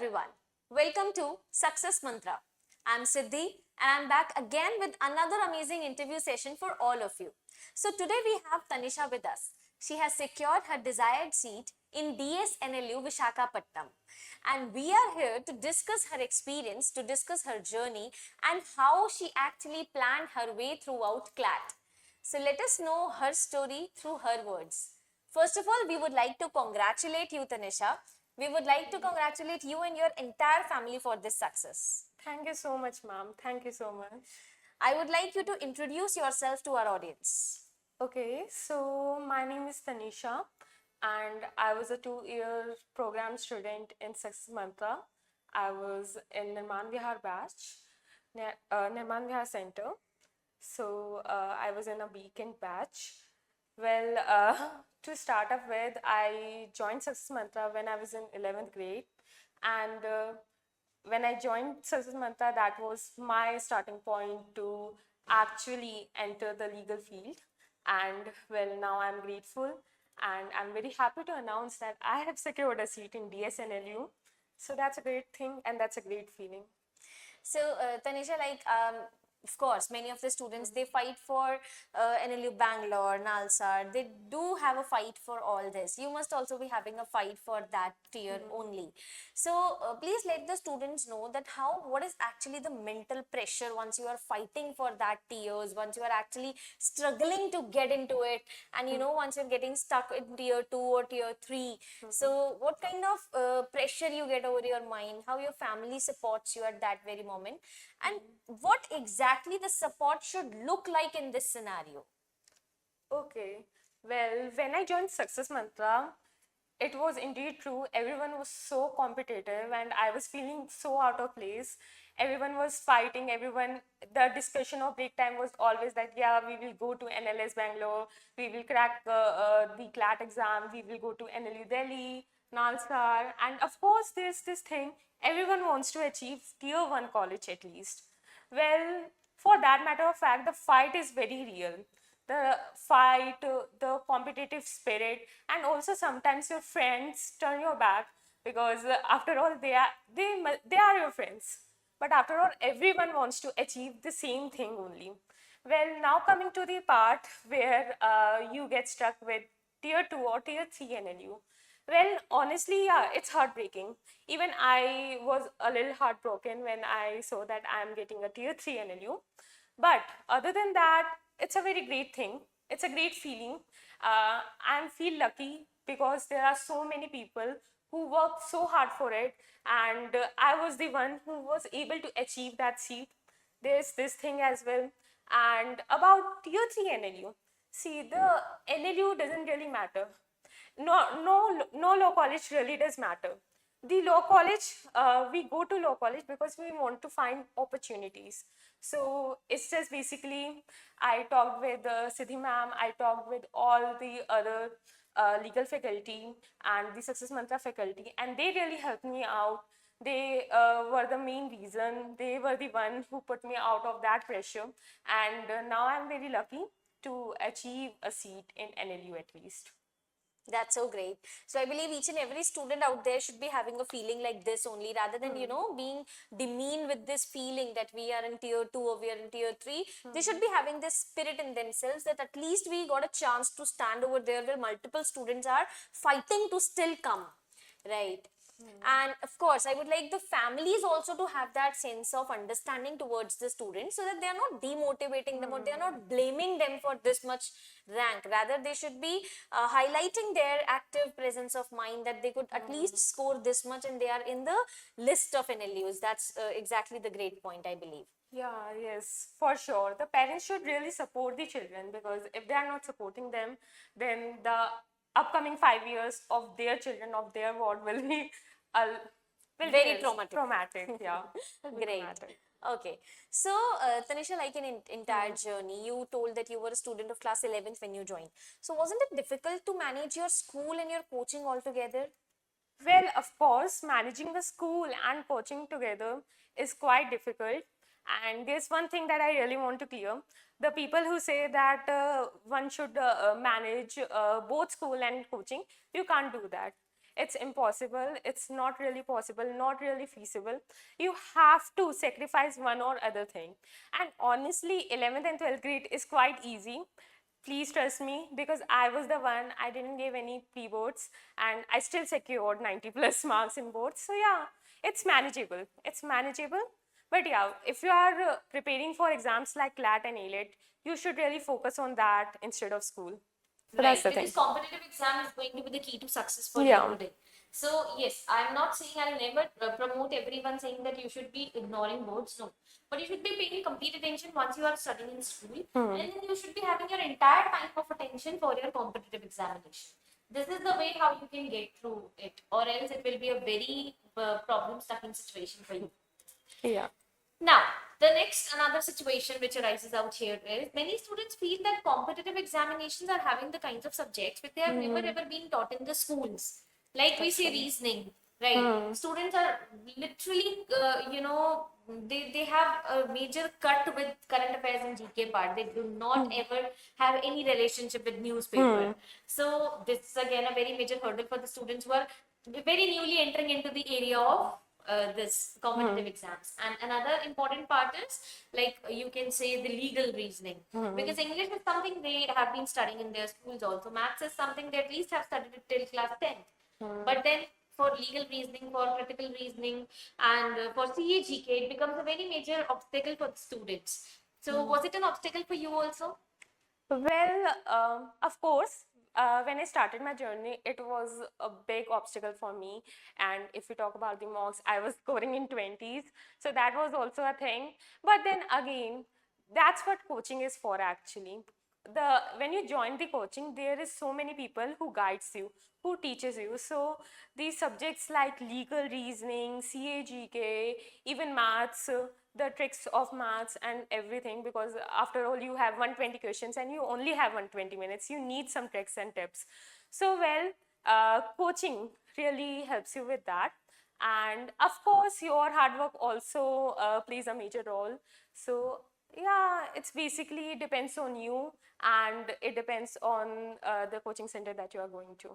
everyone. Welcome to Success Mantra. I'm Siddhi and I'm back again with another amazing interview session for all of you. So today we have Tanisha with us. She has secured her desired seat in DSNLU Vishakhapatnam, and we are here to discuss her experience, to discuss her journey and how she actually planned her way throughout CLAT. So let us know her story through her words. First of all, we would like to congratulate you, Tanisha. We would like to congratulate you and your entire family for this success. Thank you so much, ma'am. Thank you so much. I would like you to introduce yourself to our audience. Okay, so my name is Tanisha, and I was a 2-year program student in Success Mantra. I was in Nirman Vihar batch, Nirman Vihar Center. So I was in a weekend batch. Well, to start off with, I joined Success Mantra when I was in 11th grade, and when I joined Success Mantra, that was my starting point to actually enter the legal field. And well, now I'm grateful and I'm very happy to announce that I have secured a seat in DSNLU. So that's a great thing and that's a great feeling. So, Tanisha, of course, many of the students they fight for NLU Bangalore, Nalsar. They do have a fight for all this. You must also be having a fight for that tier only. So, please let the students know that what is actually the mental pressure once you are fighting for that tiers, once you are actually struggling to get into it, and once you're getting stuck in tier 2 or tier 3. So, what kind of pressure you get over your mind, how your family supports you at that very moment, and what exactly the support should look like in this scenario? Okay, well, when I joined Success Mantra, it was indeed true. Everyone was so competitive, and I was feeling so out of place. Everyone was fighting. The discussion of break time was always that, yeah, we will go to NLS Bangalore, we will crack the CLAT exam, we will go to NLU Delhi, Nalsar. And of course, there's this thing everyone wants to achieve tier 1 college at least. Well, for that matter of fact, the fight is very real. The fight, the competitive spirit, and also sometimes your friends turn your back because after all, they are your friends. But after all, everyone wants to achieve the same thing only. Well, now coming to the part where you get stuck with tier 2 or tier 3 NLU. Well, honestly, yeah, it's heartbreaking. Even I was a little heartbroken when I saw that I'm getting a tier 3 NLU. But other than that, it's a very great thing. It's a great feeling. I feel lucky because there are so many people who worked so hard for it, and I was the one who was able to achieve that seat. There's this thing as well. And about tier 3 NLU, see, the NLU doesn't really matter. No law college really does matter. The law college, we go to law college because we want to find opportunities. So it's just basically, I talked with Siddhi ma'am, I talked with all the other legal faculty and the Success Mantra faculty, and they really helped me out. They were the main reason. They were the one who put me out of that pressure. And now I'm very lucky to achieve a seat in NLU at least. That's so great. So I believe each and every student out there should be having a feeling like this only, rather than being demeaned with this feeling that we are in tier 2 or we are in tier 3. They should be having this spirit in themselves that at least we got a chance to stand over there where multiple students are fighting to still come, right? And of course, I would like the families also to have that sense of understanding towards the students so that they are not demotivating them or they are not blaming them for this much rank. Rather, they should be highlighting their active presence of mind that they could at least score this much and they are in the list of NLUs. That's exactly the great point, I believe. Yeah, yes, for sure. The parents should really support the children because if they are not supporting them, then the upcoming 5 years of their children, of their ward uh, will Very be traumatic. traumatic. Yeah, Great. traumatic. Okay. So, Tanisha, like an entire journey, you told that you were a student of class 11th when you joined. So, wasn't it difficult to manage your school and your coaching altogether? Well, of course, managing the school and coaching together is quite difficult. And there's one thing that I really want to clear. The people who say that one should manage both school and coaching, you can't do that. it's impossible, it's not really possible, not really feasible. You have to sacrifice one or other thing. And honestly, 11th and 12th grade is quite easy. Please trust me, because I was the one, I didn't give any pre-boards and I still secured 90 plus marks in boards. So yeah, it's manageable. It's manageable. But yeah, if you are preparing for exams like CLAT and ALET, you should really focus on that instead of school. So that's Right, the thing. because competitive exam is going to be the key to success for you Yeah. today. So yes, I'm not saying I'll never promote everyone saying that you should be ignoring boards. No, but you should be paying complete attention once you are studying in school, and then you should be having your entire time of attention for your competitive examination. This is the way how you can get through it, or else it will be a very problem-stuffing situation for you. Yeah. Now, the next another situation which arises out here is many students feel that competitive examinations are having the kinds of subjects which they have never ever been taught in the schools. Like we say reasoning, right? Students are literally, they have a major cut with current affairs and GK part. They do not ever have any relationship with newspaper. So this is again a very major hurdle for the students who are very newly entering into the area of this competitive exams. And another important part is like you can say the legal reasoning, because English is something they have been studying in their schools also. Maths is something they at least have studied it till class 10th. But then for legal reasoning, for critical reasoning, and for CAGK, it becomes a very major obstacle for the students. So was it an obstacle for you also? Well, of course, when I started my journey, it was a big obstacle for me. And if we talk about the marks, I was scoring in 20s. So that was also a thing. But then again, that's what coaching is for actually. When you join the coaching, there is so many people who guides you, who teaches you. So these subjects like legal reasoning, CAGK, even maths, the tricks of maths and everything, because after all you have 120 questions and you only have 120 minutes, you need some tricks and tips. So well, coaching really helps you with that. And of course your hard work also plays a major role. So yeah, it's basically depends on you, and it depends on the coaching center that you are going to.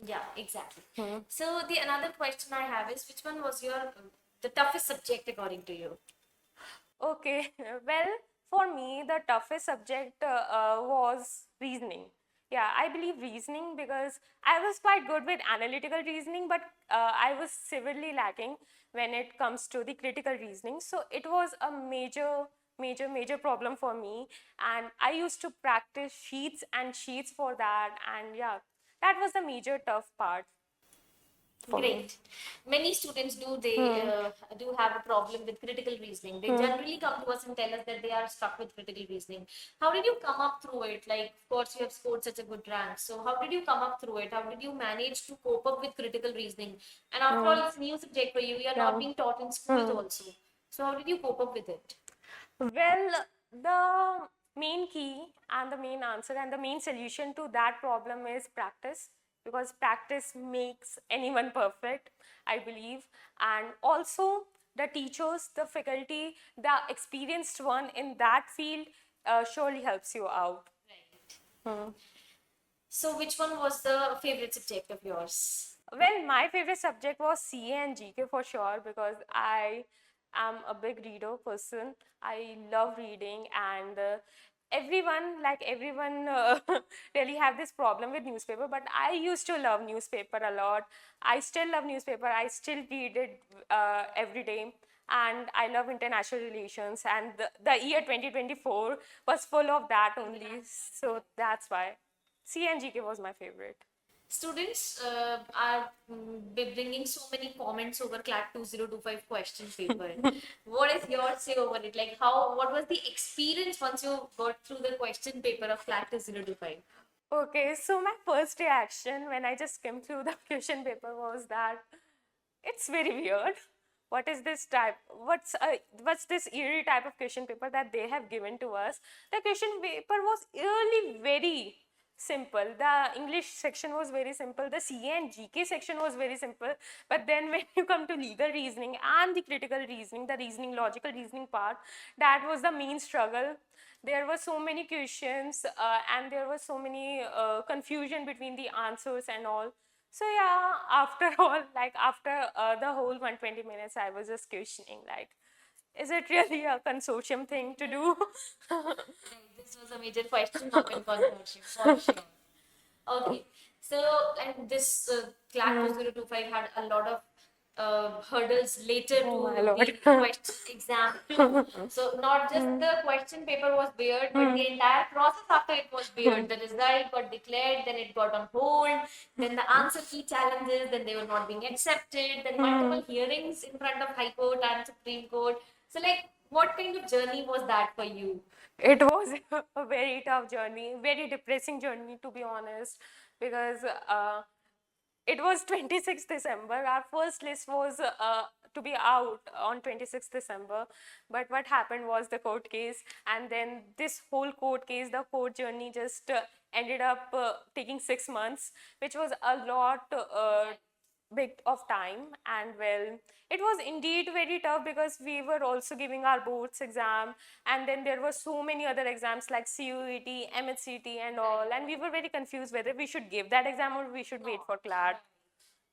Yeah, exactly. So the another question I have is which one was your the toughest subject according to you? Okay, well, for me, the toughest subject was reasoning. Yeah, I believe reasoning, because I was quite good with analytical reasoning, but I was severely lacking when it comes to the critical reasoning. So it was a major problem for me. And I used to practice sheets and sheets for that. And yeah, that was the major tough part for me. Great. Many students do have a problem with critical reasoning. They generally come to us and tell us that they are stuck with critical reasoning. How did you come up through it? Like, of course, you have scored such a good rank. So, how did you come up through it? How did you manage to cope up with critical reasoning? And after all, it's a new subject for you. You are not Yeah. being taught in schools also. So, how did you cope up with it? Well, the main key and the main answer and the main solution to that problem is practice, because practice makes anyone perfect, I believe. And also, the teachers, the faculty, the experienced one in that field surely helps you out. Right. So, which one was the favorite subject of yours? Well, my favorite subject was CA and GK for sure, because I am a big reader person. I love reading, and everyone really have this problem with newspaper, but I used to love newspaper a lot. I still love newspaper. I still read it every day. And I love international relations, and the year 2024 was full of that only. So that's why CA and GK was my favorite. Students are bringing so many comments over CLAT 2025 question paper. What is your say over it? Like, what was the experience once you got through the question paper of CLAT 2025? Okay, so my first reaction when I just skimmed through the question paper was that it's very weird. What is this type? What's this eerie type of question paper that they have given to us? The question paper was really very simple. The English section was very simple. The CA and GK section was very simple. But then when you come to legal reasoning and the critical reasoning, the reasoning, logical reasoning part, that was the main struggle. There were so many questions and there was so many confusion between the answers and all. So yeah, after all, like after the whole 120 minutes, I was just questioning, like, is it really a consortium thing to do? This was a major question mark in consortium for sure. Okay, so and this CLAT 2025 had a lot of hurdles later Oh my to lord. the question exam too. So not just the question paper was weird, but the entire process after it was weird. The result got declared, then it got on hold, then the answer key challenges, then they were not being accepted, then multiple hearings in front of High Court and Supreme Court. So like, what kind of journey was that for you? It was a very tough journey, very depressing journey, to be honest, because it was 26th December. Our first list was to be out on 26th December. But what happened was the court case, and then this whole court case, the court journey just ended up taking 6 months, which was a lot big of time. And well, it was indeed very tough because we were also giving our boards exam, and then there were so many other exams like CUET, MHCT and all, and we were very confused whether we should give that exam or we should wait for CLAT.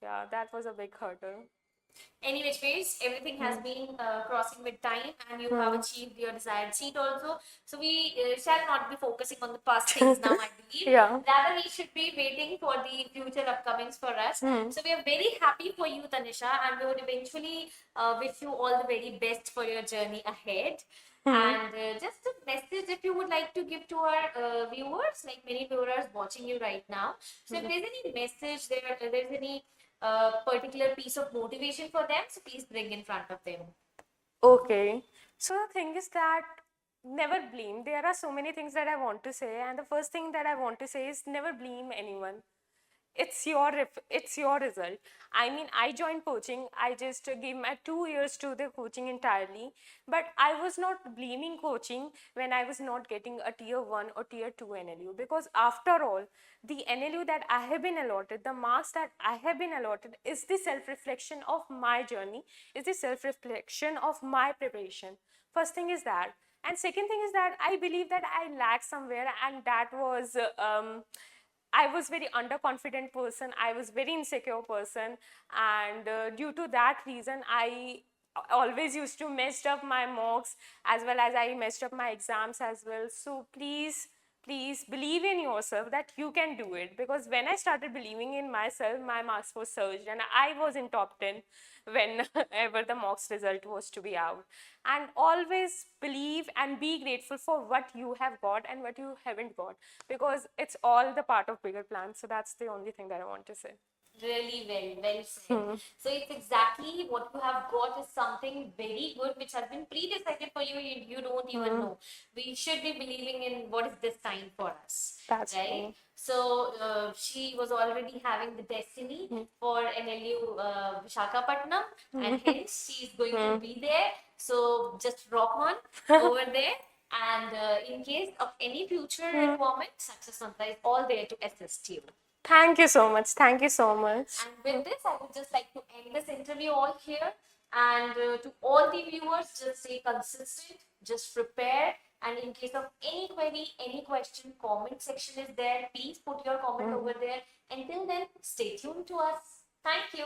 Yeah, that was a big hurdle. Any which ways, everything has been crossing with time, and you have achieved your desired seat also. So we shall not be focusing on the past things now, I believe. Yeah. Rather, we should be waiting for the future upcomings for us. So we are very happy for you, Tanisha, and we would eventually wish you all the very best for your journey ahead. And just a message if you would like to give to our viewers, like many viewers watching you right now. So if there's any message there, if there's any particular piece of motivation for them, so please bring in front of them. Okay. So the thing is that never blame. There are so many things that I want to say, and the first thing that I want to say is never blame anyone. It's your result. I mean, I joined coaching. I just gave my 2 years to the coaching entirely, but I was not blaming coaching when I was not getting a tier 1 or tier 2 NLU, because after all, the NLU that I have been allotted, the marks that I have been allotted, is the self reflection of my journey, is the self reflection of my preparation. First thing is that. And second thing is that I believe that I lacked somewhere, and that was I was very underconfident person. I was very insecure person, and due to that reason, I always used to mess up my mocks, as well as I messed up my exams as well. So please believe in yourself that you can do it, because when I started believing in myself, my marks were surged and I was in top 10 whenever the mocks result was to be out. And always believe and be grateful for what you have got and what you haven't got, because it's all the part of bigger plans. So that's the only thing that I want to say. Really well said. So it's exactly what you have got is something very good which has been pre-decided for you. You don't even know. We should be believing in what is this time for us, That's right? true. So she was already having the destiny for NLU Visakhapatnam, and hence she's going to be there. So just rock on over there. And in case of any future requirement, Success Mantra is all there to assist you. Thank you so much. Thank you so much. And with this, I would just like to end this interview all here. And to all the viewers, just stay consistent, just prepare. And in case of any query, any question, comment section is there. Please put your comment over there. Until then, stay tuned to us. Thank you.